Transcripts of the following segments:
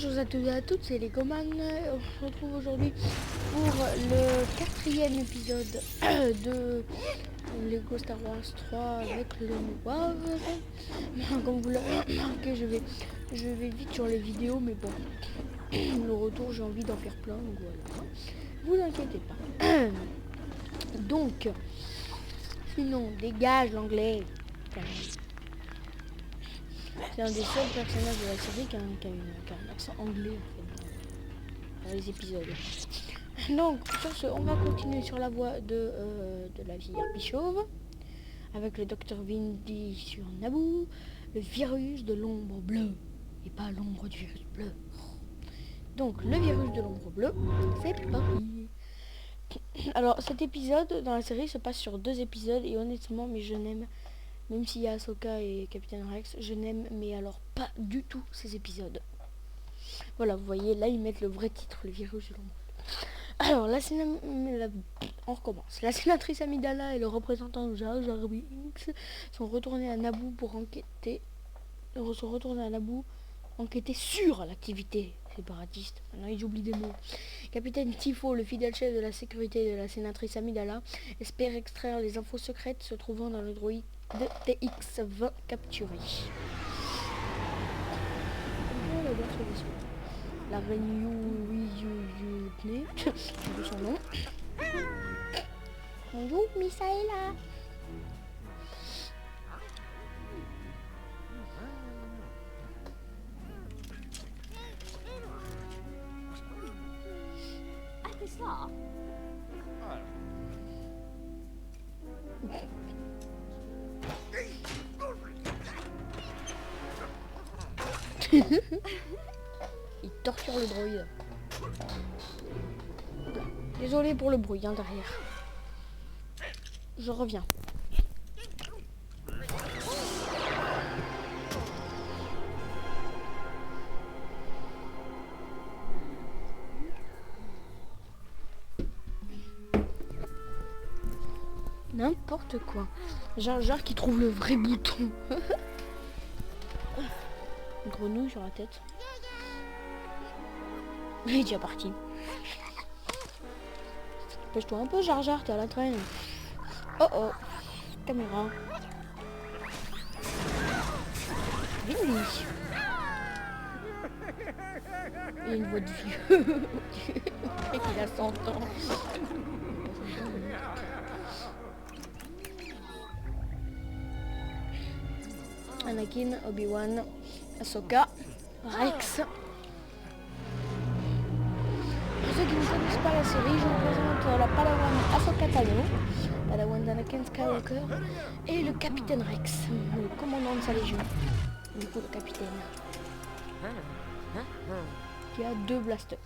Bonjour à tous et à toutes, c'est les Goman. On se retrouve aujourd'hui pour le 4e épisode de Lego Star Wars 3 avec le noir. Comme vous l'avez remarqué, je vais vite sur les vidéos, mais bon, le retour, j'ai envie d'en faire plein, donc voilà. Vous inquiétez pas. Donc, sinon, dégage l'anglais. C'est un des seuls personnages de la série qui a un accent anglais en fait, dans les épisodes. Donc sur ce, on va continuer sur la voie de la vieille harpie chauve avec le docteur Vindy sur Naboo, le virus de l'ombre bleue et pas l'ombre du virus bleu. Donc le virus de l'ombre bleue, c'est parti. Alors cet épisode dans la série se passe sur 2 épisodes et honnêtement, mais je n'aime. Même s'il y a Ahsoka et Capitaine Rex, je n'aime mais alors pas du tout ces épisodes. Voilà, vous voyez, là ils mettent le vrai titre, le virus de l'ombre. Alors, on recommence. La sénatrice Amidala et le représentant Jar Jar Binks sont retournés à Naboo pour enquêter sur l'activité séparatiste. Maintenant, ils oublient des mots. Capitaine Tifo, le fidèle chef de la sécurité de la sénatrice Amidala, espère extraire les infos secrètes se trouvant dans le droïde de TX-20 capturé. La reine Yutne, j'ai son nom. Bonjour, Misaela. Il torture le droïde. Désolé pour le bruit derrière. Je reviens. N'importe quoi. Jar Jar qui trouve le vrai bouton. Une grenouille sur la tête. Il est déjà parti. Pêche-toi un peu, Jar Jar, t'es à la traîne. Oh oh, caméra. Vinny. Il a une voix de vieux. Il a 100 ans. Anakin, Obi-Wan, Ahsoka, Rex. Pour ceux qui ne connaissent pas la série, je vous présente la Padawan Ahsoka Tano, Padawan d'Anakin Skywalker, et le Capitaine Rex, le commandant de sa légion. Du coup, le capitaine, qui a 2 blasters.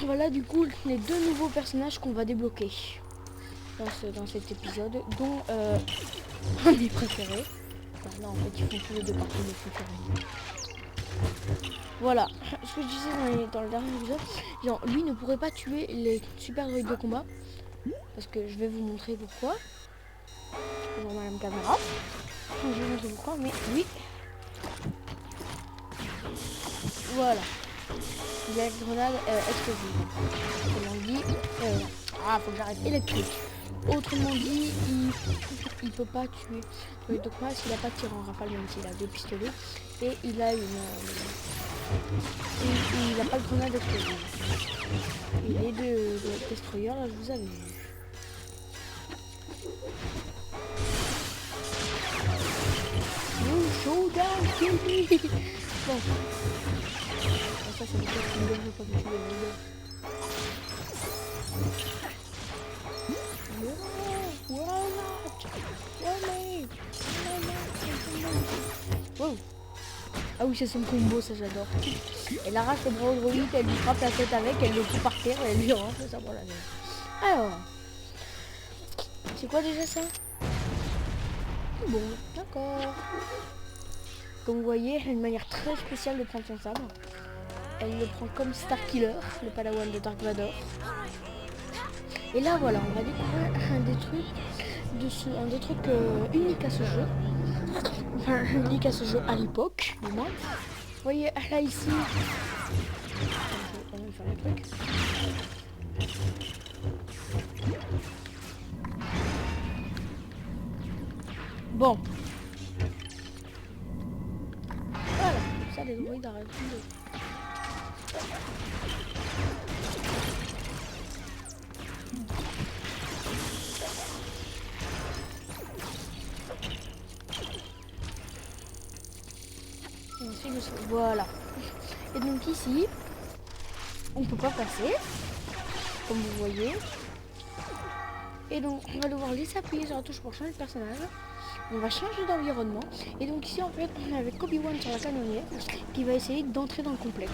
Voilà du coup les 2 nouveaux personnages qu'on va débloquer dans cet épisode, dont un des préférés. Enfin, non, en fait, ils font tous les 2 parties de mes préférés. Voilà, ce que je disais dans le dernier épisode, genre, lui ne pourrait pas tuer les super droïdes de combat, parce que je vais vous montrer pourquoi. Dans ma même caméra, je vais vous montrer pourquoi, mais oui. Voilà. Il a une grenade explosive. Autrement dit, faut que j'arrête électrique. Autrement dit, il peut pas tuer le de combat s'il a pas de tir en rafale, même s'il a 2 pistolets. Et il a il a pas de grenade explosive. Et les 2 destroyers, là, je vous avais vu. Showdown, kill me. Bon. Ça, c'est des choses qui ne devraient pas me tuer. Wow. Ah oui, c'est son combo, ça j'adore. Elle arrache le bras au droïde, elle lui frappe la tête avec, elle le fout par terre et elle lui rentre ça pour la gueule. Alors, c'est quoi déjà ça? Bon, d'accord. Comme vous voyez, elle a une manière très spéciale de prendre son sabre. Elle le prend comme Starkiller, le Padawan de Dark Vador. Et là voilà, on va découvrir un des trucs uniques à ce jeu. Enfin, unique à ce jeu à l'époque, du moins. voyez, là, ici... Je vais quand même faire le truc. Bon. Voilà, comme ça, les droïdes arrêtent de... Voilà. Et donc ici, on peut pas passer, comme vous voyez. Et donc on va devoir laisser appuyer sur la touche pour changer de personnage. On va changer d'environnement. Et donc ici en fait on est avec Obi-Wan sur la canonnière qui va essayer d'entrer dans le complexe.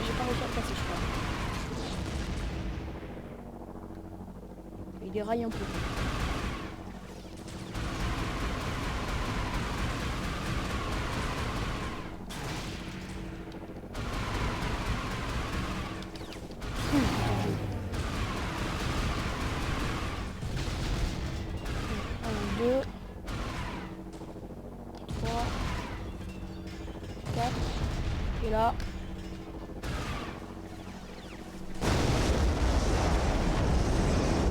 J'ai pas réussi à le passer je crois. Il déraille un peu. Et là.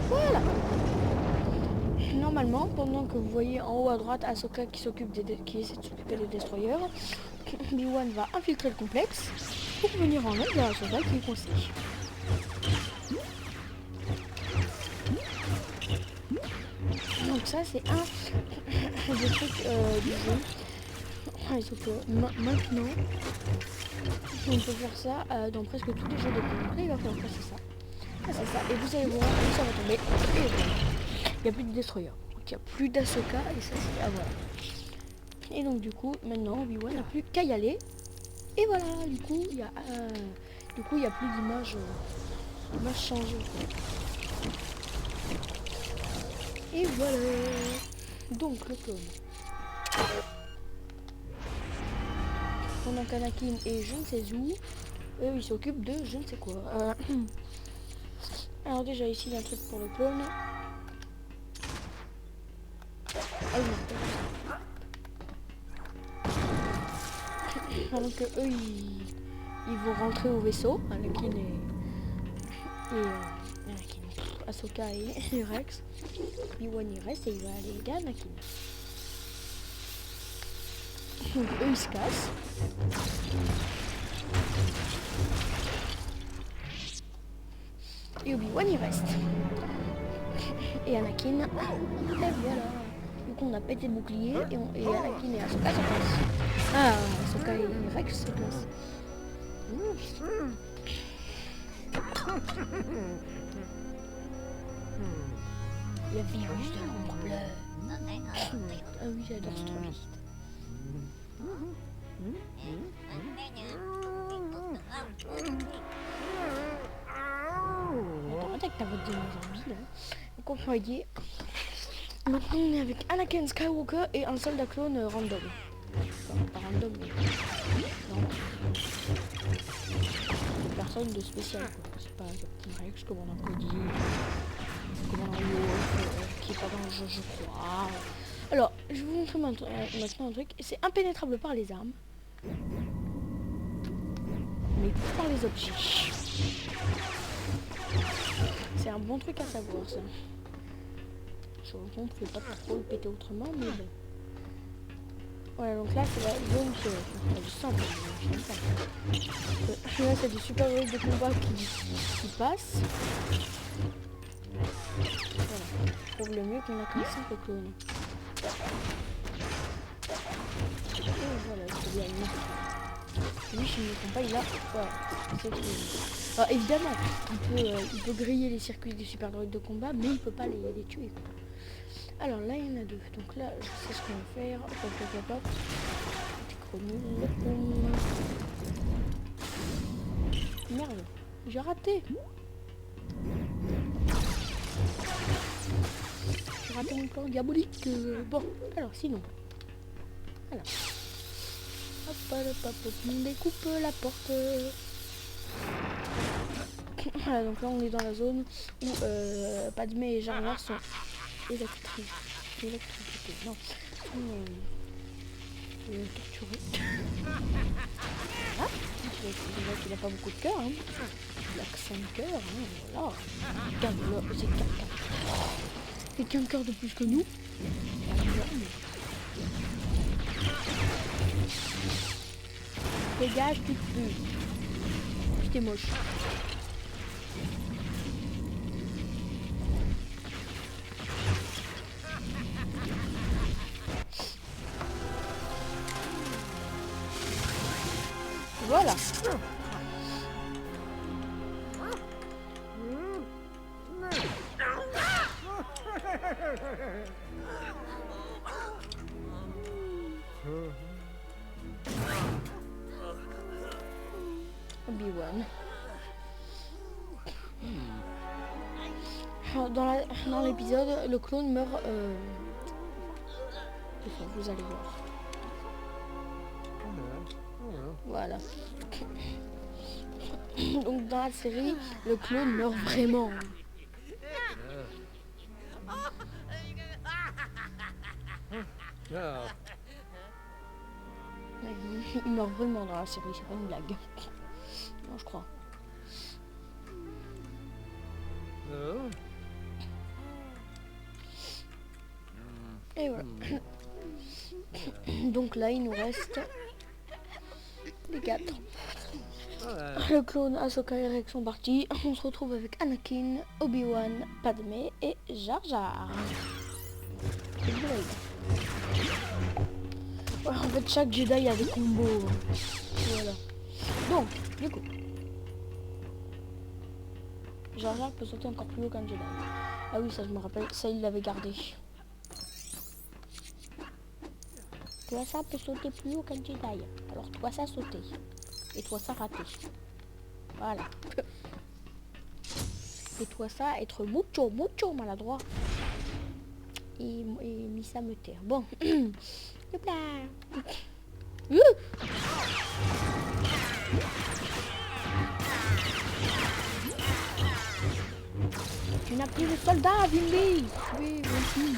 Voilà. Normalement, pendant que vous voyez en haut à droite Ahsoka qui essaie de s'occuper des destroyers, Obi-Wan va infiltrer le complexe pour venir en aide à Ahsoka qui est coincée. Donc ça c'est un des trucs du jeu. Sauf que maintenant, on peut faire ça dans presque tous les jeux de combat. Là, il va falloir passer ça. Ah, c'est ça. Et vous allez voir, ça va tomber. Et voilà. Il n'y a plus de destroyer. Donc il n'y a plus d'Ahsoka. Et ça, c'est... Ah, voilà. Et donc, du coup, maintenant, Obi-Wan n'a plus qu'à y aller. Et voilà, du coup, il y a... il n'y a plus d'image changée. Et voilà. Donc, le clone. Pendant qu'Anakin et je ne sais où, eux ils s'occupent de je ne sais quoi. Alors déjà ici il y a un truc pour le clone. Ah oui. Donc eux ils vont rentrer au vaisseau. Anakin et Ahsoka et Rex. Obi-Wan il reste et il va aller aider Anakin. Donc eux ils se cassent. Et Obi-Wan il reste. Et Anakin, et voilà. Du coup on a pété le bouclier et Anakin et Ahsoka se cassent. Ah, Ahsoka et Rex se cassent. Le virus de l'ombre bleue. Ah oui j'adore ce truc. Arrête avec ta voix de zombie là. Donc on voyait. Maintenant on est avec Anakin Skywalker et un soldat clone random. Enfin, pas random mais... Non. Personne de spécial quoi. C'est pas Captain Rex, commandant Cody, commandant Wolf, qui est pas dans le jeu je crois. Alors, je vais vous montrer maintenant un truc. C'est impénétrable par les armes. Mais par les objets. C'est un bon truc à savoir ça. Je vous montre, je vais pas trop le péter autrement, mais bon. Voilà, donc là c'est la zone du simple. Là c'est des super héros de combat qui passent. Voilà, je trouve le mieux qu'on a qu'un simple clone. Et voilà, c'est bien. Lui, je ne me trompe pas, il a... Voilà, c'est alors, évidemment, il peut griller les circuits des super droïdes de combat, mais il peut pas les tuer. Quoi. Alors là, il y en a deux. Donc là, je sais ce qu'on va faire. Hop, hop, hop, hop. Merde, j'ai raté. J'ai raté mon plan diabolique. Bon, alors sinon. Alors. Hop, hop, hop, hop, on découpe la porte. Voilà, donc là on est dans la zone où Padmé et Jar Jar sont électriques. Électrocutés. Non. Torturés. Voilà. Il voit qu'il a pas beaucoup de cœur. Hein. Il a que 5 cœurs. Hein. Voilà. C'est 4 cœurs. C'est qu'un cœur de plus que nous. Dégage, tu pues. C'était moche. Voilà. Obi-Wan. Dans l'épisode, le clone meurt. Vous allez voir. Voilà. Donc dans la série, le clone meurt vraiment. Il meurt vraiment dans la série, c'est pas une blague. Non, je crois. Et voilà. Donc là, il nous reste les 4. Le clone, Ahsoka et Rex sont partis. On se retrouve avec Anakin, Obi-Wan, Padmé et Jar Jar. Ouais, en fait, chaque Jedi a des combos. Voilà. Donc, du coup, Jar Jar peut sauter encore plus haut qu'un Jedi. Ah oui, ça je me rappelle, ça il l'avait gardé. Toi ça peut sauter plus haut qu'un Jedi. Alors toi ça sauter. Et toi ça rater. Voilà. Et toi ça être mucho maladroit. Et Missa me taire. Bon. Hop là. Tu n'as plus de soldats, Vimbi. Oui, aussi.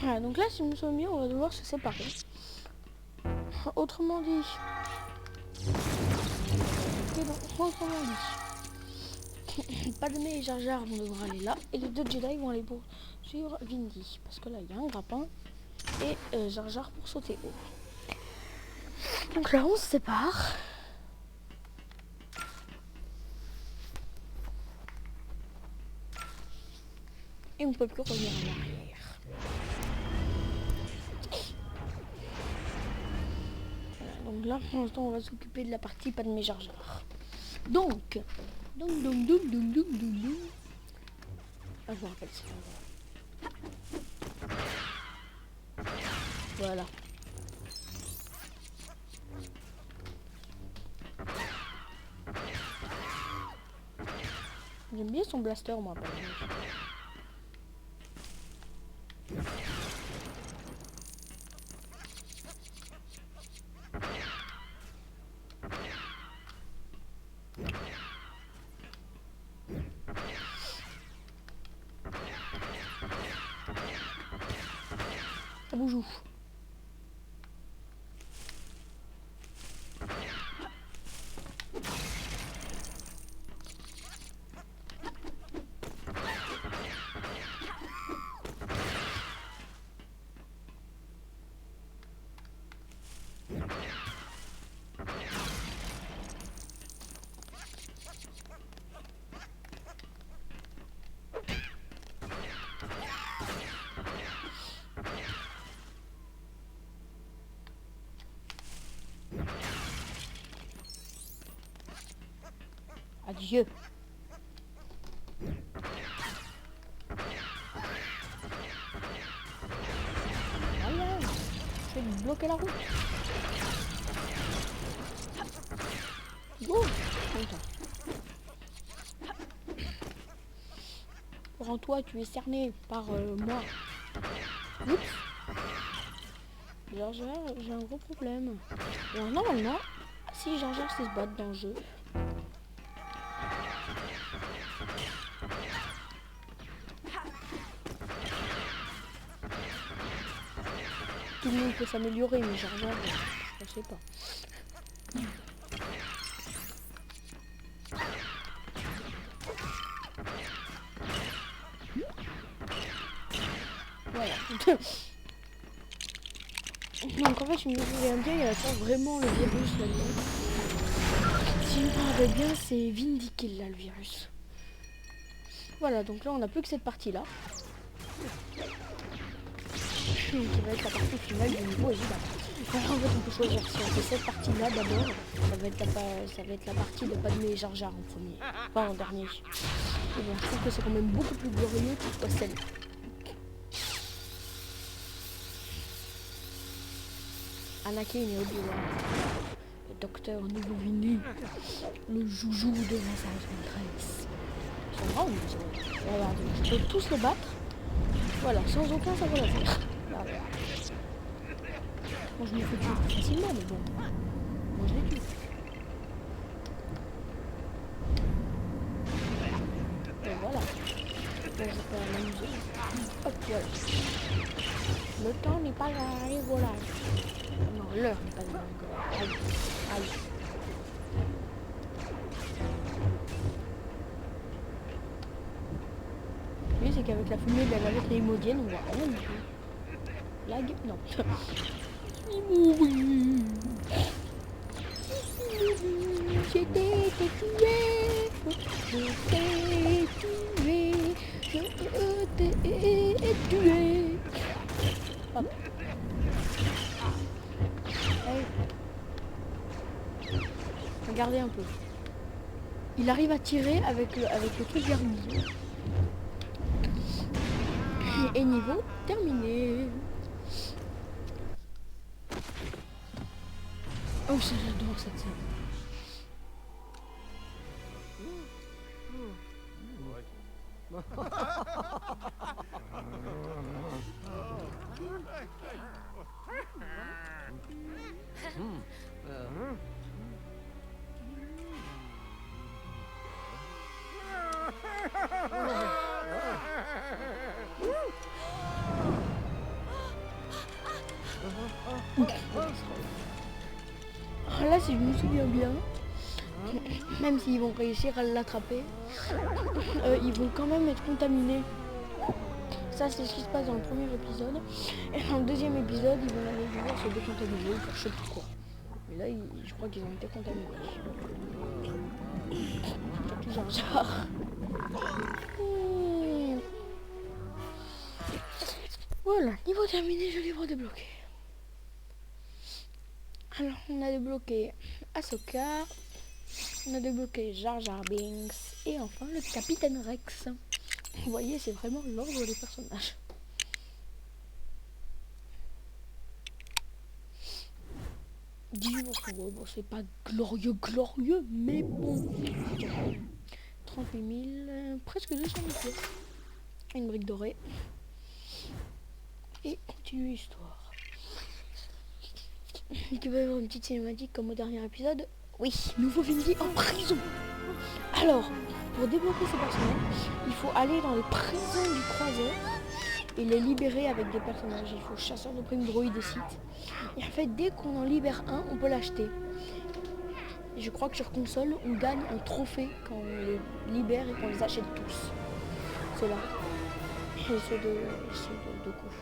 Voilà, donc là, si je me souviens bien, on va devoir se séparer. Autrement dit, Padmé et Jar Jar vont devoir aller là, et les 2 Jedi vont aller poursuivre Vindy, parce que là, il y a un grappin, et Jar Jar pour sauter haut. Donc là, on se sépare. Et on ne peut plus revenir en arrière. Voilà, donc là, pour l'instant, on va s'occuper de la partie Padmé Jar Jar. Donc. Ah, je me rappelle ça. Voilà. J'aime bien son blaster, moi. Ça bouge où? Adieu. Voilà. Je vais bloquer la route. Go. Rends-toi, tu es cerné par moi. Oups. Jar Jar, j'ai un gros problème. Alors normalement, si Jar Jar sait se battre dans le jeu, tout le monde peut s'améliorer, mais Jar Jar, je sais pas. Voilà. Donc en fait, je me souviens bien, il y a pas vraiment le virus là-dedans. Si je me rappelle bien, c'est Vindikill là, le virus. Voilà, donc là, on n'a plus que cette partie-là. Donc qui va être la partie finale du niveau évidemment. Alors en fait, on peut choisir si on fait cette partie-là d'abord. Ça va être la partie de Padmé et Jar Jar en premier. Enfin, en dernier. Et bon, je trouve que c'est quand même beaucoup plus glorieux que soit celle-là. Anakin et Obi-Wan, le docteur nouveau venu, le joujou de la sage maîtresse. Ils sont grands, mais regardez, je peux tous les battre. Voilà, sans aucun savoir-faire. Voilà. Bon, je me fais tuer plus facilement, mais bon, moi je les tue. Et voilà. Bon, je peux m'amuser. Hop, voilà. Le temps n'est pas à rigolage. Non, l'heure n'est pas à rigolage. Aïe, aïe. Oui, c'est qu'avec la fumée de la navette néimodienne, on voit rien du tout. Lag? Non. J'ai été tué. Je t'ai tué. Je t'ai tué. Hop. Hey. Regardez un peu. Il arrive à tirer avec le truc garni. Et niveau terminé. Oh, j'adore cette scène. Là, si je me souviens bien, même s'ils vont réussir à l'attraper, ils vont quand même être contaminés. Ça, c'est ce qui se passe dans le premier épisode. Et dans le deuxième épisode, ils vont aller devoir se décontaminer, faire je sais pas quoi. Mais là, je crois qu'ils ont été contaminés. Surtout Jar Jar. Voilà, niveau terminé, je livre débloqué. Alors, on a débloqué Ahsoka, on a débloqué Jar Jar Binks et enfin le Capitaine Rex. Vous voyez, c'est vraiment l'ordre des personnages. Bon, c'est pas glorieux, mais bon. 38 000, presque 200 000 pièces. Une brique dorée. Et continue l'histoire. Tu vas avoir une petite cinématique comme au dernier épisode. Oui, nouveau Vindy en prison. Alors, pour débloquer ces personnages, il faut aller dans les prisons du croiseur et les libérer avec des personnages. Il faut chasseur de primes, droïde et site. Et en fait, dès qu'on en libère un, on peut l'acheter. Je crois que sur console, on gagne un trophée quand on les libère et qu'on les achète tous. C'est là. Et c'est de coups.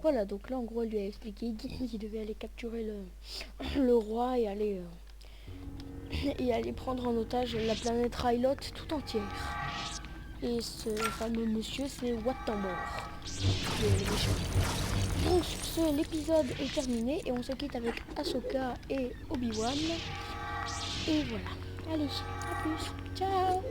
Voilà, donc là en gros elle lui a expliqué qu'il devait aller capturer le roi et aller prendre en otage la planète Rylot tout entière. Et ce fameux monsieur c'est Watambor. Donc sur ce, l'épisode est terminé et on se quitte avec Ahsoka et Obi-Wan. Et voilà. Allez, à plus. Ciao.